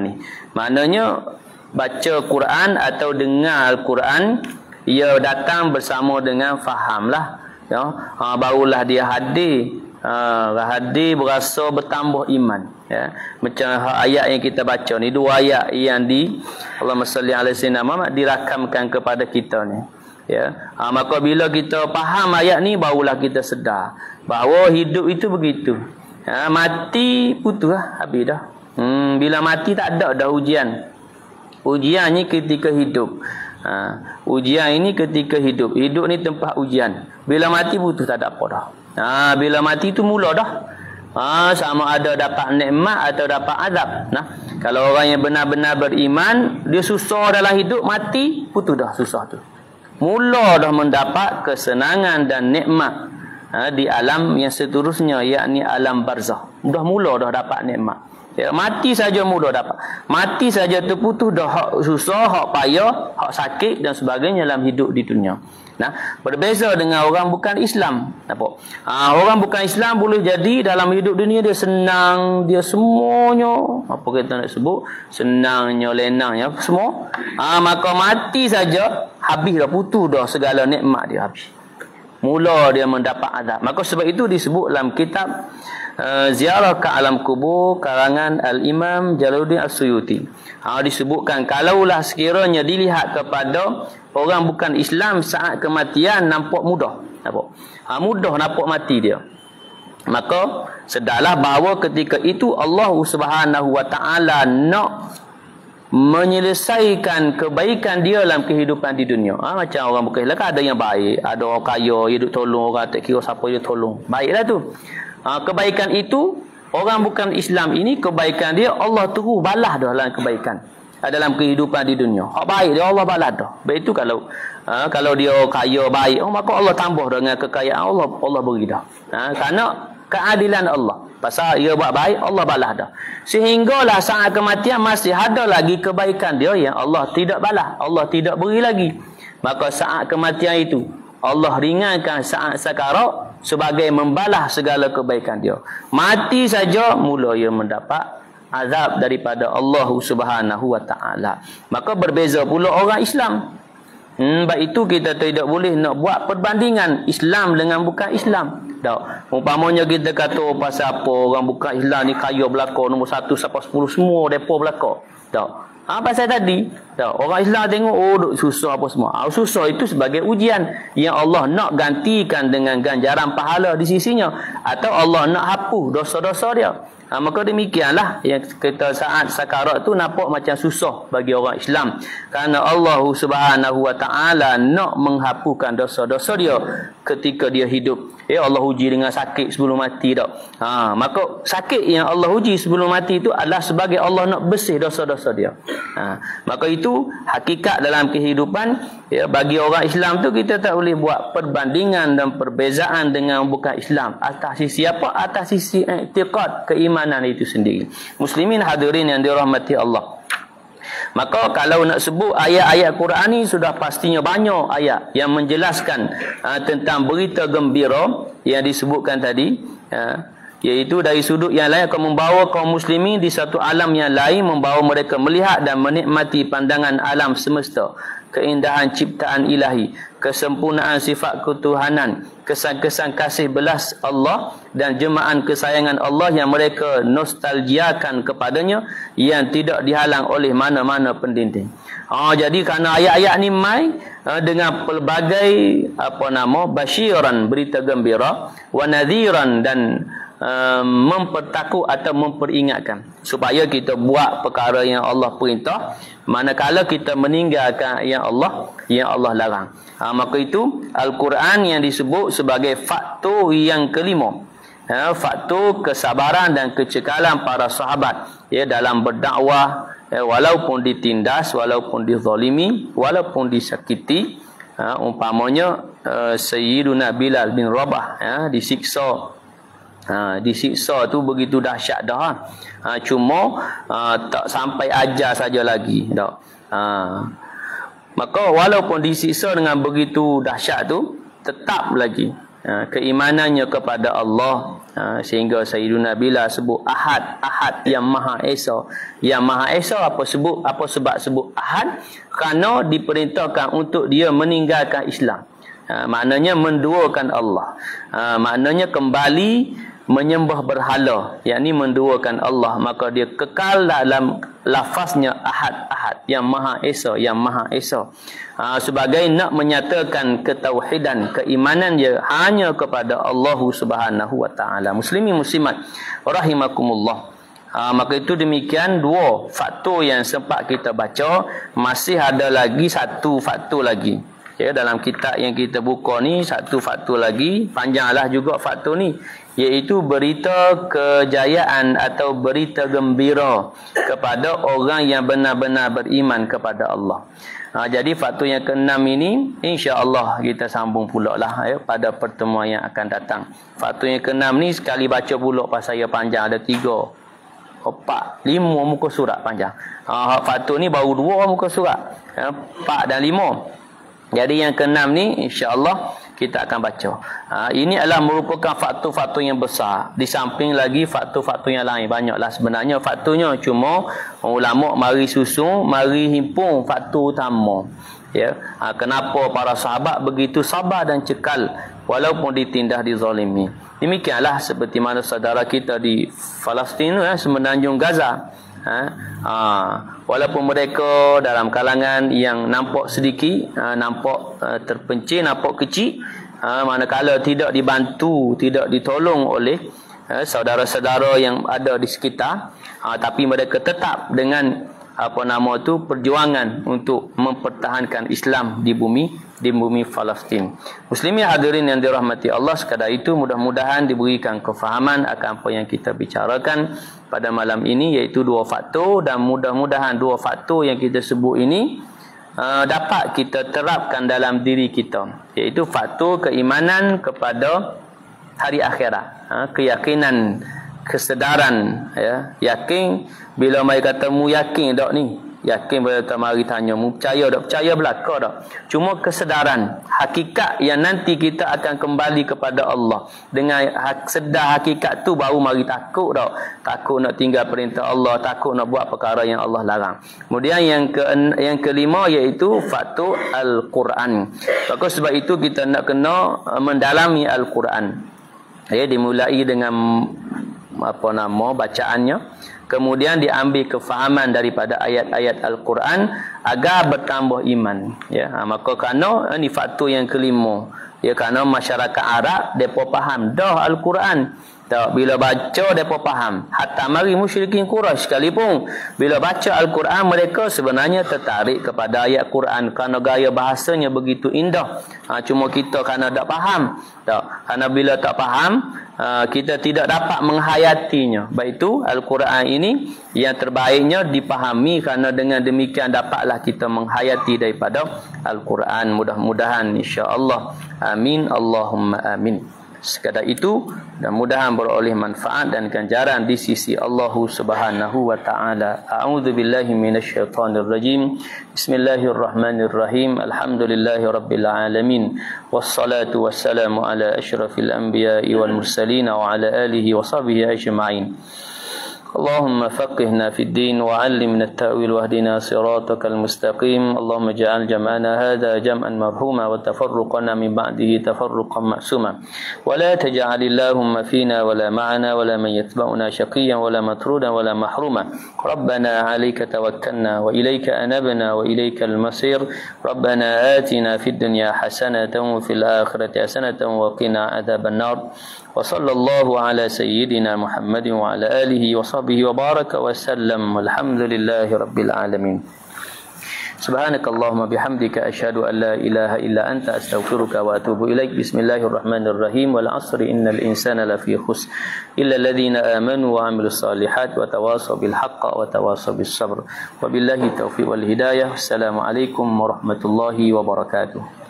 Speaker 1: Ni maknanya baca Quran atau dengar Al-Quran, ia datang bersama dengan fahamlah, ya. Barulah dia hadir. Hadir berasa bertambah iman, ya. Macam ayat yang kita baca ni, dua ayat yang Allahumma salli ala sayyidina Muhammad dirakamkan kepada kita ni, ya. Maka bila kita faham ayat ni barulah kita sedar bahawa hidup itu begitu. Mati putus lah, habis dah. Bila mati tak ada dah ujian. Ujian ni ketika hidup. Ujian ini ketika hidup. Hidup ni tempat ujian. Bila mati putus tak ada apa dah. Bila mati tu mula dah. Sama ada dapat nikmat atau dapat azab. Kalau orang yang benar-benar beriman, dia susah dalam hidup, mati putus dah susah tu. Mula dah mendapat kesenangan dan nikmat di alam yang seterusnya, yakni alam barzah. Dah mula dah dapat nikmat. Ya, mati saja mula dapat. Mati saja terputus dah hak susah, hak payah, hak sakit dan sebagainya dalam hidup di dunia. Berbeza dengan orang bukan Islam. Nampak? Orang bukan Islam boleh jadi dalam hidup dunia dia senang, dia semuanya apa kita nak sebut, senangnya, lenangnya semua. Maka mati saja habis dah, putus dah segala nikmat dia habis. Mula dia mendapat azab. Maka sebab itu disebut dalam kitab Ziarah ke Alam Kubur karangan Al-Imam Jalaluddin As-Suyuti. Disebutkan kalaulah sekiranya dilihat kepada orang bukan Islam saat kematian nampak mudah. Mudah nampak mati dia. Maka sedarlah bahawa ketika itu Allah Subhanahu wa taala nak menyelesaikan kebaikan dia dalam kehidupan di dunia. Macam orang bukan Islam kan ada yang baik, ada orang kaya, dia duk tolong orang, tak kira siapa dia tolong. Baiklah tu. Kebaikan itu orang bukan Islam ini, kebaikan dia Allah terus balas dah dalam kebaikan dalam kehidupan di dunia. Hak baik dia Allah balas dah. Baik itu kalau dia kaya baik, maka Allah tambah dengan kekayaan Allah beri dah. Kerana keadilan Allah. Pasal dia buat baik, Allah balas dah. Sehinggalah saat kematian masih ada lagi kebaikan dia yang Allah tidak balas, Allah tidak beri lagi. Maka saat kematian itu Allah ringankan saat sakarat sebagai membalas segala kebaikan dia. Mati saja mula ia mendapat azab daripada Allah Subhanahu wa taala. Maka berbeza pula orang Islam. Sebab itu kita tidak boleh nak buat perbandingan Islam dengan bukan Islam. Tak. Umpamanya kita kata pasal apa orang bukan Islam ni kaya belaka nombor 1 sampai 10 semua depa belaka. Tak. Pasal tadi, orang Islam tengok duk susah apa semua. Susah itu sebagai ujian yang Allah nak gantikan dengan ganjaran pahala di sisinya, atau Allah nak hapus dosa-dosa dia. Maka demikianlah yang kita saat sakarat tu nampak macam susah bagi orang Islam, kerana Allah Subhanahu wa taala nak menghapuskan dosa-dosa dia ketika dia hidup. Allah uji dengan sakit sebelum mati tak. Maka sakit yang Allah uji sebelum mati itu adalah sebagai Allah nak bersih dosa-dosa dia. Maka itu hakikat dalam kehidupan, ya, bagi orang Islam tu kita tak boleh buat perbandingan dan perbezaan dengan bukan Islam. Atas sisi apa? Atas sisi i'tiqad, keimanan itu sendiri. Muslimin hadirin yang dirahmati Allah. Maka kalau nak sebut ayat-ayat Quran ni sudah pastinya banyak ayat yang menjelaskan tentang berita gembira yang disebutkan tadi, iaitu dari sudut yang lain akan membawa kaum muslimin di satu alam yang lain, membawa mereka melihat dan menikmati pandangan alam semesta, keindahan ciptaan ilahi, kesempurnaan sifat ketuhanan, kesan-kesan kasih belas Allah dan jemaah kesayangan Allah yang mereka nostalgiakan kepadanya, yang tidak dihalang oleh mana-mana pendinding. Jadi kerana ayat-ayat ni mai dengan pelbagai basyiran, berita gembira, wa nadhiran, dan mempertakut atau memperingatkan supaya kita buat perkara yang Allah perintah, manakala kita meninggalkan yang Allah larang. Maka itu Al-Quran yang disebut sebagai faktor yang kelima, faktor kesabaran dan kecekalan para sahabat, ya, dalam berdakwah, walaupun ditindas, walaupun dizalimi, walaupun disakiti. Umpamanya Sayyiduna Bilal bin Rabah, disiksa tu begitu dahsyat dah. Cuma tak sampai ajar saja lagi dah. Maka walaupun disiksa dengan begitu dahsyat tu, tetap lagi keimanannya kepada Allah, sehingga Sayyiduna Bilal sebut Ahad yang Maha Esa. Yang Maha Esa apa sebab sebut Ahad? Kerana diperintahkan untuk dia meninggalkan Islam. Maknanya menduakan Allah. Maknanya kembali menyembah berhala, yakni menduakan Allah. Maka dia kekal dalam lafaznya Ahad, yang Maha Esa, yang Maha Esa, sebagai nak menyatakan ketauhidan, keimanan dia hanya kepada Allah Subhanahu wa taala. Muslimin muslimat rahimakumullah. Maka itu demikian dua faktor yang sempat kita baca. Masih ada lagi satu faktor lagi, ya, dalam kitab yang kita buka ni, satu faktor lagi, panjanglah juga faktor ni, iaitu berita kejayaan atau berita gembira kepada orang yang benar-benar beriman kepada Allah. Jadi faktor yang keenam ini insya-Allah kita sambung pula lah, ya, pada pertemuan yang akan datang. Faktor yang keenam ni sekali baca pula pasal saya panjang, ada 3, 4, 5 muka surat panjang. Faktor ni baru 2 muka surat, 4 dan 5. Jadi yang keenam ni insya-Allah kita akan baca. Ini adalah merupakan faktor-faktor yang besar. Di samping lagi faktor-faktor yang lain banyaklah sebenarnya faktornya, cuma ulama mari susun, mari himpun faktor utama. Ya, kenapa para sahabat begitu sabar dan cekal walaupun ditindas, dizalimi. Demikianlah seperti mana saudara kita di Palestin, semenanjung Gaza. Walaupun mereka dalam kalangan yang nampak sedikit, nampak terpencil, nampak kecil, manakala tidak dibantu, tidak ditolong oleh saudara-saudara yang ada di sekitar, tapi mereka tetap dengan perjuangan untuk mempertahankan Islam di bumi Palestin. Muslimin hadirin yang dirahmati Allah, sekadar itu mudah-mudahan diberikan kefahaman akan apa yang kita bicarakan pada malam ini, iaitu 2 faktor, dan mudah-mudahan 2 faktor yang kita sebut ini dapat kita terapkan dalam diri kita, iaitu faktor keimanan kepada hari akhirat, keyakinan, kesedaran, ya, yakin. Bila mai kata mu yakin tak ni, yakin bila tak mari tanya mu percaya tak, percaya belaka tak. Cuma kesedaran hakikat yang nanti kita akan kembali kepada Allah. Dengan sedar hakikat tu baru mari takut tak, takut nak tinggal perintah Allah, takut nak buat perkara yang Allah larang. Kemudian yang kelima iaitu faktor Al-Quran. Maka sebab itu kita nak kena mendalami Al-Quran, ya, dimulai dengan bacaannya, kemudian diambil kefahaman daripada ayat-ayat Al-Quran agar bertambah iman, ya. Maka kerana ini faktor yang kelima, ya, kerana masyarakat Arab depa faham dah Al-Quran, Tak, bila baca mereka faham. Hatta mari musyrikin Quraisy sekalipun bila baca Al-Quran mereka sebenarnya tertarik kepada ayat Quran kerana gaya bahasanya begitu indah. Cuma kita kerana tak faham. Tak, kerana bila tak faham kita tidak dapat menghayatinya. Baik itu Al-Quran ini yang terbaiknya dipahami kerana dengan demikian dapatlah kita menghayati daripada Al-Quran. Mudah-mudahan insya-Allah. Amin Allahumma amin. Sekadar itu dan mudahan beroleh manfaat dan ganjaran di sisi Allah Subhanahu wa taala. A'udzu billahi minasyaitonir rajim. Bismillahirrahmanirrahim. Alhamdulillahirabbil alamin. Wassalatu wassalamu ala asyrafil anbiya'i wal mursalin wa ala alihi wa sahbihi ajma'in. اللهم فقهنا في الدين وعلمنا التأويل واهدنا صراطك المستقيم اللهم اجعل جمعنا هذا جمعا مرحوما وتفرقنا من بعده تفرقا معصوما ولا تجعل اللهم فينا ولا معنا ولا من يتبعنا شقيا ولا مطرودا ولا محروما ربنا عليك توكلنا وإليك أنبنا وإليك المصير ربنا آتنا في الدنيا حسنة وفي الآخرة حسنة وقنا عذاب النار وصلى الله على سيدنا محمد وعلى آله وصحبه وبارك وسلم والحمد لله رب العالمين سبحانك اللهم بحمدك أشهد أن لا إله إلا أنت أستغفرك وأتوب إليك بسم الله الرحمن الرحيم والعصر إن الإنسان لفي خسر إلا الذين آمنوا وعملوا الصالحات وتواصوا بالحق وتواصوا بالصبر وبالله التوفيق والهداية السلام عليكم ورحمة الله وبركاته